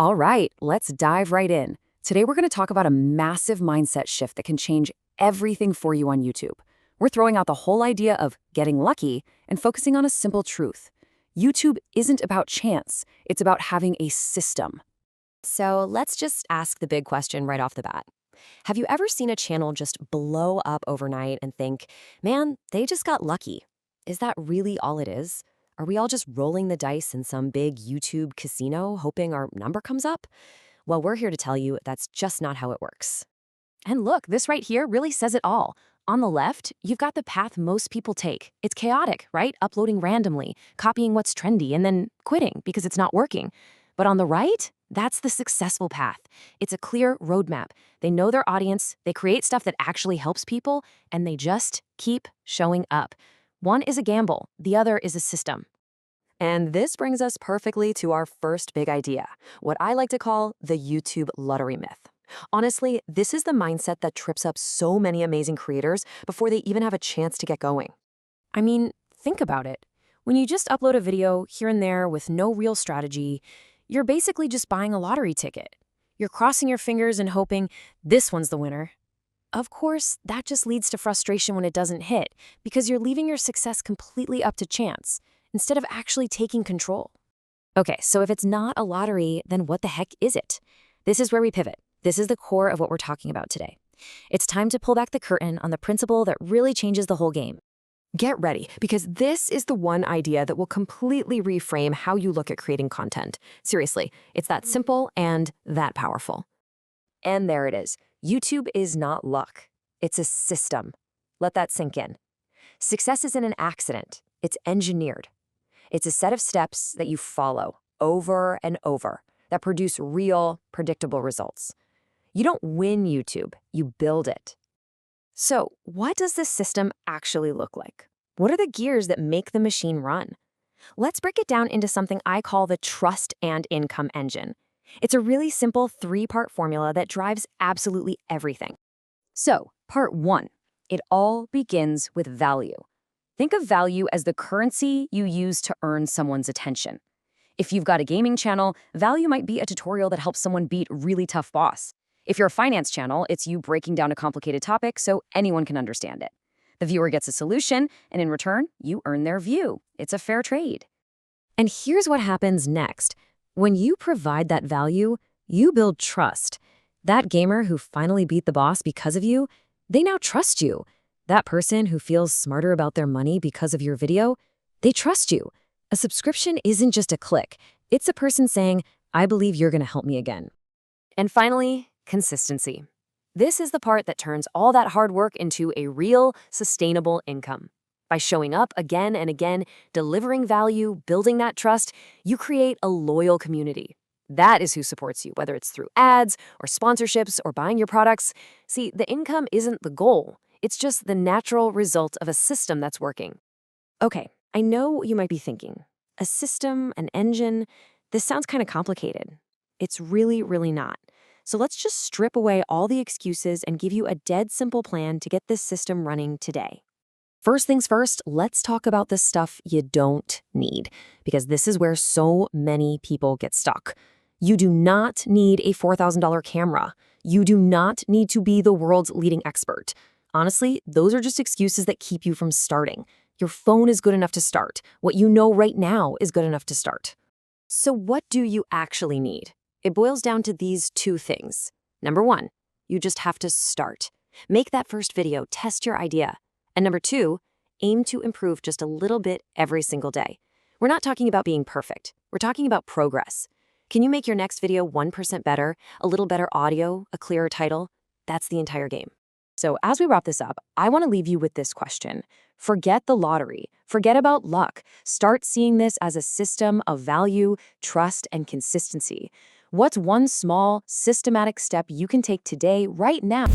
All right, let's dive right in. Today we're going to talk about a massive mindset shift that can change everything for you on YouTube. We're throwing out the whole idea of getting lucky and focusing on a simple truth. YouTube isn't about chance, it's about having a system. So let's just ask the big question right off the bat. Have you ever seen a channel just blow up overnight and think, man, they just got lucky? Is that really all it is? Are we all just rolling the dice in some big YouTube casino hoping our number comes up? Well, we're here to tell you that's just not how it works. And look, this right here really says it all. On the left, you've got the path most people take. It's chaotic, right? Uploading randomly, copying what's trendy, and then quitting because it's not working. But on the right, that's the successful path. It's a clear roadmap. They know their audience, they create stuff that actually helps people, and they just keep showing up. One is a gamble, the other is a system. And this brings us perfectly to our first big idea, what I like to call the YouTube lottery myth. Honestly, this is the mindset that trips up so many amazing creators before they even have a chance to get going. I mean, think about it. When you just upload a video here and there with no real strategy, you're basically just buying a lottery ticket. You're crossing your fingers and hoping this one's the winner. Of course, that just leads to frustration when it doesn't hit, because you're leaving your success completely up to chance, instead of actually taking control. Okay, so if it's not a lottery, then what the heck is it? This is where we pivot. This is the core of what we're talking about today. It's time to pull back the curtain on the principle that really changes the whole game. Get ready, because this is the one idea that will completely reframe how you look at creating content. Seriously, it's that simple and that powerful. And there it is. YouTube is not luck. It's a system. Let that sink in. Success isn't an accident. It's engineered. It's a set of steps that you follow over and over that produce real, predictable results. You don't win YouTube, you build it. So, what does this system actually look like? What are the gears that make the machine run? Let's break it down into something I call the trust and income engine. It's a really simple 3-part formula that drives absolutely everything. So, part 1. It all begins with value. Think of value as the currency you use to earn someone's attention. If you've got a gaming channel, value might be a tutorial that helps someone beat a really tough boss. If you're a finance channel, it's you breaking down a complicated topic so anyone can understand it. The viewer gets a solution, and in return, you earn their view. It's a fair trade. And here's what happens next. When you provide that value, you build trust. That gamer who finally beat the boss because of you, they now trust you. That person who feels smarter about their money because of your video, they trust you. A subscription isn't just a click. It's a person saying, I believe you're going to help me again. And finally, consistency. This is the part that turns all that hard work into a real, sustainable income. By showing up again and again, delivering value, building that trust, you create a loyal community. That is who supports you, whether it's through ads or sponsorships or buying your products. See, the income isn't the goal. It's just the natural result of a system that's working. Okay, I know what you might be thinking. A system, an engine, this sounds kind of complicated. It's really, really not. So let's just strip away all the excuses and give you a dead simple plan to get this system running today. First things first, let's talk about the stuff you don't need, because this is where so many people get stuck. You do not need a $4,000 camera. You do not need to be the world's leading expert. Honestly, those are just excuses that keep you from starting. Your phone is good enough to start. What you know right now is good enough to start. So what do you actually need? It boils down to these 2 things. Number 1, you just have to start. Make that first video, test your idea. And number 2, aim to improve just a little bit every single day. We're not talking about being perfect. We're talking about progress. Can you make your next video 1% better, a little better audio, a clearer title? That's the entire game. So as we wrap this up, I want to leave you with this question. Forget the lottery. Forget about luck. Start seeing this as a system of value, trust, and consistency. What's one small, systematic step you can take today, right now?